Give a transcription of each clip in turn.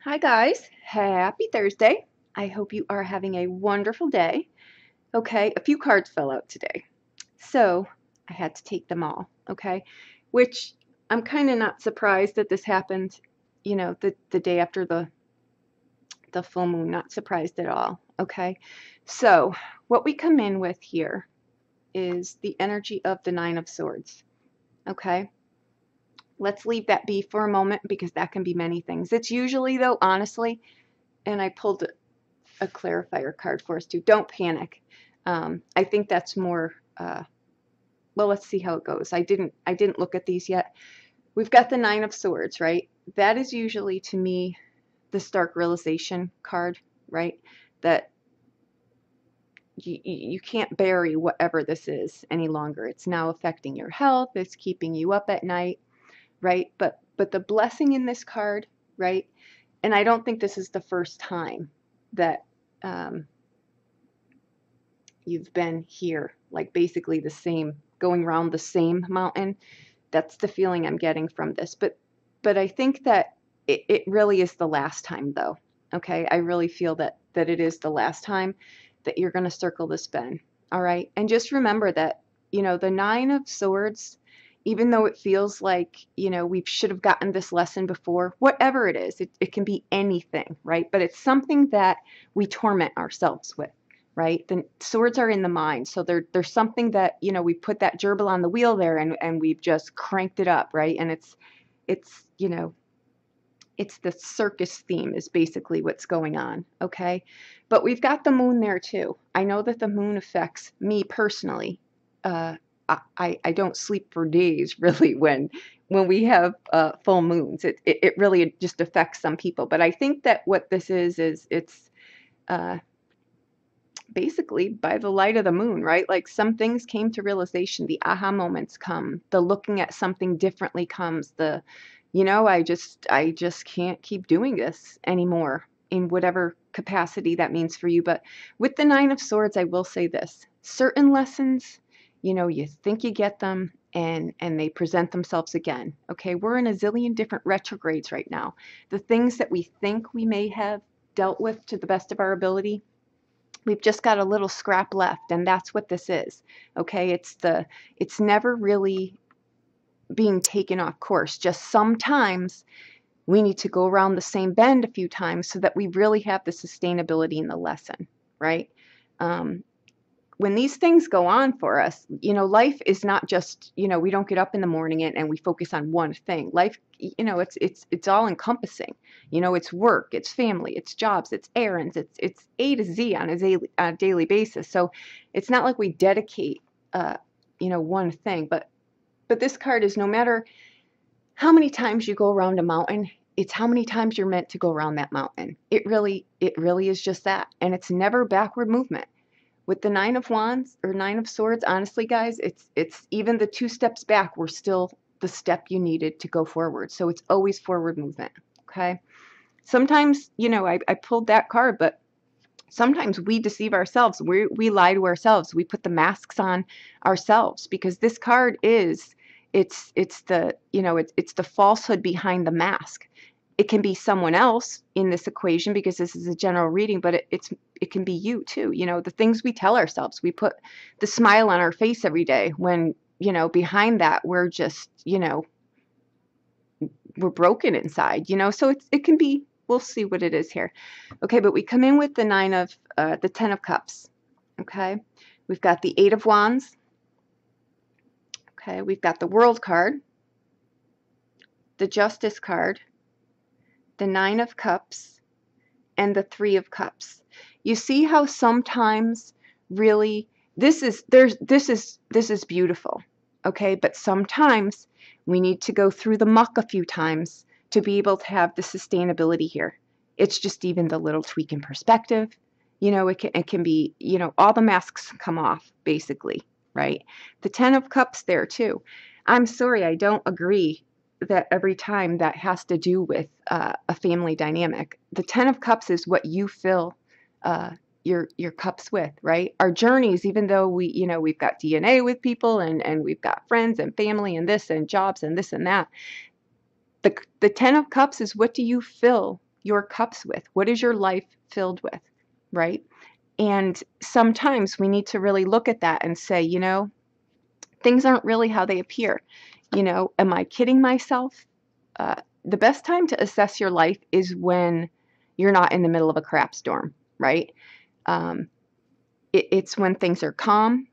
Hi guys, happy Thursday. I hope you are having a wonderful day. Okay, a few cards fell out today, so I had to take them all, okay? Which I'm kind of not surprised that this happened, the day after the full moon, not surprised at all, okay? So, what we come in with here is the energy of the Nine of Swords, okay? Let's leave that be for a moment because that can be many things. It's usually, though, honestly, and I pulled a clarifier card for us too. Don't panic. I think that's more. Well, let's see how it goes. I didn't look at these yet. We've got the Nine of Swords, right? That is usually to me the stark realization card, right? That you can't bury whatever this is any longer. It's now affecting your health. It's keeping you up at night, right? But the blessing in this card, right? And I don't think this is the first time that you've been here, like basically the same, going around the same mountain. That's the feeling I'm getting from this. But I think that it really is the last time, though. Okay, I really feel that it is the last time that you're going to circle this bend. All right, and just remember that the Nine of Swords, even though it feels like we should have gotten this lesson before, whatever it is, it can be anything, right? But it's something that we torment ourselves with, right? The swords are in the mind, so there's something that we put that gerbil on the wheel there, and we've just cranked it up, right? And it's it's the circus theme is basically what's going on, okay? But we've got the moon there too. I know that the moon affects me personally. I don't sleep for days really when we have full moons. It really just affects some people. But I think that what this is it's basically by the light of the moon, right? Like some things came to realization, the aha moments come, the looking at something differently comes, the I just can't keep doing this anymore in whatever capacity that means for you. But with the Nine of Swords, I will say this: certain lessons, you think you get them and they present themselves again. Okay, we're in a zillion different retrogrades right now. The things that we think we may have dealt with to the best of our ability, we've just got a little scrap left, and that's what this is. Okay, it's never really being taken off course. Just sometimes we need to go around the same bend a few times so that we really have the sustainability in the lesson, right? When these things go on for us, life is not just, we don't get up in the morning and we focus on one thing. Life, it's all encompassing. It's work, it's family, it's jobs, it's errands, it's A to Z on a daily basis. So it's not like we dedicate, one thing. But this card is no matter how many times you go around a mountain, it's how many times you're meant to go around that mountain. It really is just that. And it's never backward movement. With the Nine of Wands or Nine of Swords, honestly, guys, it's even the 2 steps back were still the step you needed to go forward. So it's always forward movement, okay? Sometimes, I pulled that card, but sometimes we deceive ourselves. We lie to ourselves. We put the masks on ourselves because this card is, it's the falsehood behind the mask. It can be someone else in this equation because this is a general reading, but it can be you too. The things we tell ourselves. We put the smile on our face every day when, behind that we're just, we're broken inside, so it can be, we'll see what it is here. Okay, but we come in with the the 10 of Cups. Okay, we've got the 8 of Wands. Okay, we've got the World card, the Justice card, the 9 of Cups, and the 3 of Cups. You see how sometimes really this is beautiful, okay? But sometimes we need to go through the muck a few times to be able to have the sustainability here. It's just even the little tweak in perspective. It can be, all the masks come off basically, right? The 10 of Cups there too. I'm sorry, I don't agree that every time that has to do with a family dynamic. The 10 of Cups is what you fill your cups with, right? Our journeys, even though we've got DNA with people and we've got friends and family and this and jobs and this and that. The 10 of Cups is what do you fill your cups with? What is your life filled with, right? And sometimes we need to really look at that and say, you know, things aren't really how they appear. You know, am I kidding myself? The best time to assess your life is when you're not in the middle of a crap storm, right? Um, it's when things are calm,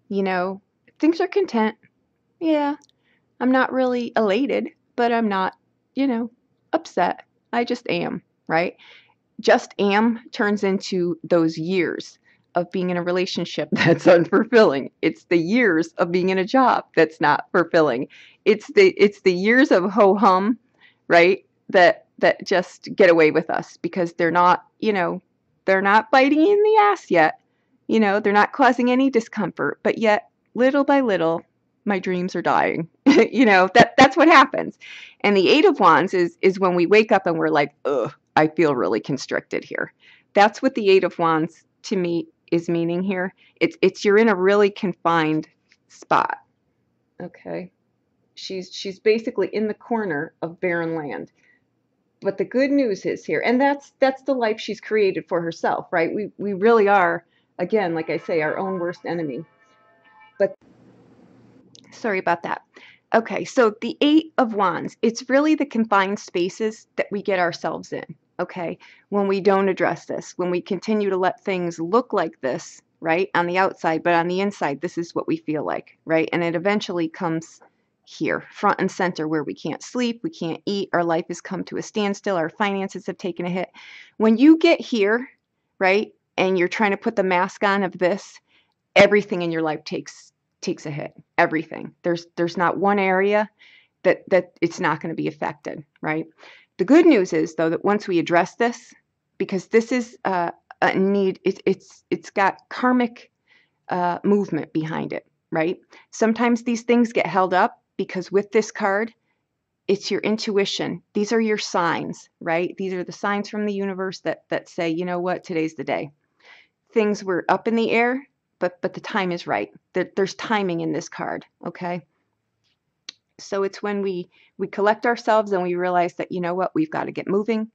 you know, things are content. Yeah, I'm not really elated, but I'm not, you know, upset. I just am, right? Just am turns into those years of being in a relationship that's unfulfilling. It's the years of being in a job that's not fulfilling. It's the years of ho hum, right? That just get away with us because they're not, you know, they're not biting you in the ass yet. You know, they're not causing any discomfort, but yet little by little my dreams are dying. You know, that's what happens. And the 8 of Wands is when we wake up and we're like, ugh, I feel really constricted here. That's what the 8 of Wands to me is meaning here. It's you're in a really confined spot. Okay. She's basically in the corner of barren land. But the good news is here, and that's the life she's created for herself, right? We really are, again, like I say, our own worst enemy. But sorry about that. Okay, so the 8 of Wands, it's really the confined spaces that we get ourselves in, okay? When we don't address this, when we continue to let things look like this, right, on the outside, but on the inside, this is what we feel like, right? And it eventually comes here, front and center, where we can't sleep, we can't eat, our life has come to a standstill, our finances have taken a hit. When you get here, right, and you're trying to put the mask on of this, everything in your life takes a hit. Everything. There's not one area that it's not going to be affected, right? The good news is though that once we address this, because this is a need, it's got karmic movement behind it, right? Sometimes these things get held up because with this card, it's your intuition. These are your signs, right? These are the signs from the universe that say, you know what, today's the day. Things were up in the air, but the time is right. There's timing in this card, okay? So it's when we collect ourselves and we realize that, you know what, we've got to get moving,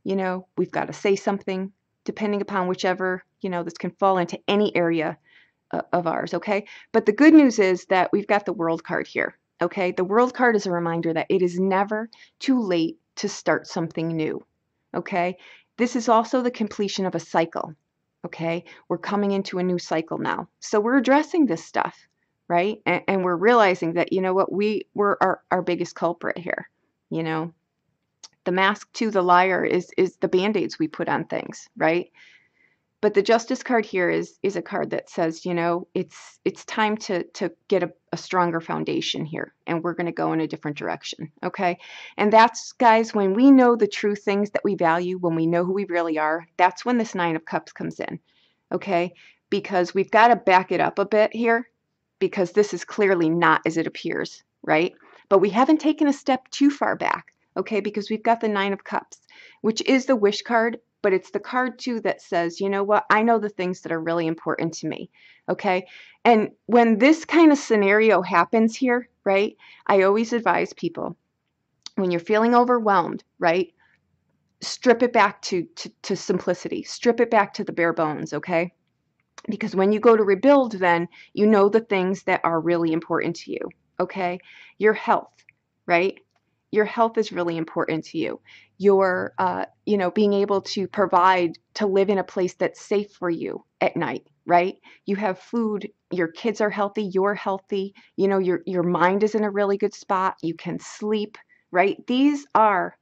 you know, we've got to say something, depending upon whichever, you know, this can fall into any area of ours, okay? But the good news is that we've got the World card here, okay? The World card is a reminder that it is never too late to start something new, okay? This is also the completion of a cycle. Okay, we're coming into a new cycle now. So we're addressing this stuff, right? And we're realizing that, you know what, we're our biggest culprit here. You know, the mask to the liar is the band-aids we put on things, right? But the Justice card here is a card that says, you know, it's time to get a stronger foundation here, and we're going to go in a different direction, okay? And that's, guys, when we know the true things that we value, when we know who we really are, that's when this 9 of Cups comes in, okay? Because we've got to back it up a bit here, because this is clearly not as it appears, right? But we haven't taken a step too far back, okay? Because we've got the 9 of Cups, which is the wish card, but it's the card too that says, you know what, I know the things that are really important to me, okay? And when this kind of scenario happens here, right, I always advise people, when you're feeling overwhelmed, right, strip it back to simplicity, strip it back to the bare bones, okay? Because when you go to rebuild, then you know the things that are really important to you, okay? Your health, right? Your health is really important to you. Your, you know, being able to provide, to live in a place that's safe for you at night, right? You have food, your kids are healthy, you're healthy, you know, your mind is in a really good spot, you can sleep, right? These are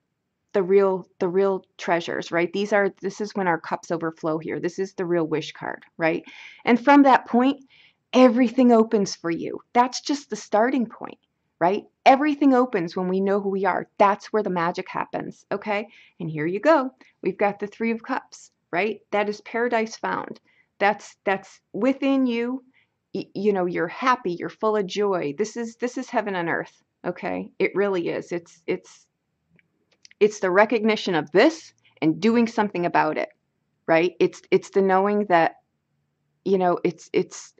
the real treasures, right? This is when our cups overflow here. This is the real wish card, right? And from that point, everything opens for you. That's just the starting point, right? Everything opens when we know who we are. That's where the magic happens, okay? And here you go. We've got the 3 of Cups, right? That is paradise found. That's within you. You know, you're happy, you're full of joy. This is heaven on earth, okay? It really is. It's the recognition of this and doing something about it, right? It's the knowing that, you know,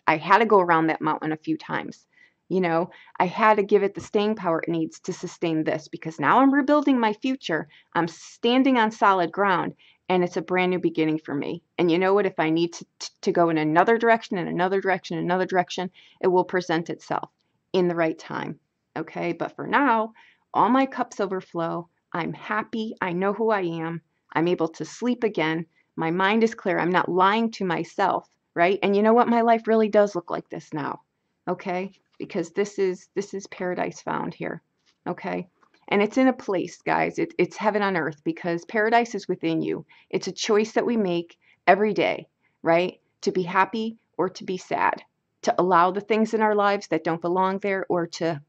I had to go around that mountain a few times. You know, I had to give it the staying power it needs to sustain this, because now I'm rebuilding my future. I'm standing on solid ground, and it's a brand new beginning for me. And you know what? If I need to go in another direction, and another direction, another direction, it will present itself in the right time. Okay. But for now, all my cups overflow. I'm happy. I know who I am. I'm able to sleep again. My mind is clear. I'm not lying to myself. Right. And you know what? My life really does look like this now. Okay, because this is paradise found here. Okay, and it's in a place, guys. It's heaven on earth, because paradise is within you. It's a choice that we make every day, right? To be happy or to be sad, to allow the things in our lives that don't belong there, or to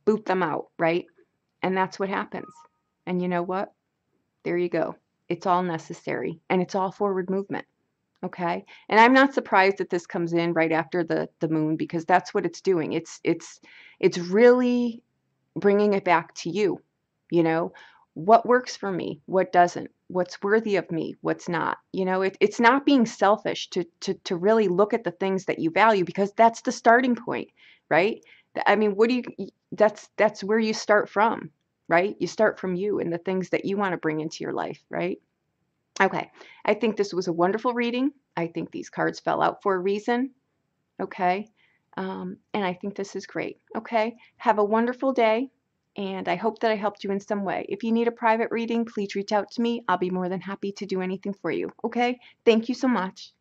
boot them out, right? And that's what happens. And you know what? There you go. It's all necessary, and it's all forward movement. Okay. And I'm not surprised that this comes in right after the moon, because that's what it's doing. It's really bringing it back to you. You know, what works for me, what doesn't, what's worthy of me, what's not. You know, it's not being selfish to really look at the things that you value, because that's the starting point, right? I mean, what do you, that's where you start from, right? You start from you and the things that you want to bring into your life, right? Okay, I think this was a wonderful reading. I think these cards fell out for a reason. Okay, and I think this is great. Okay, have a wonderful day, and I hope that I helped you in some way. If you need a private reading, please reach out to me. I'll be more than happy to do anything for you. Okay, thank you so much.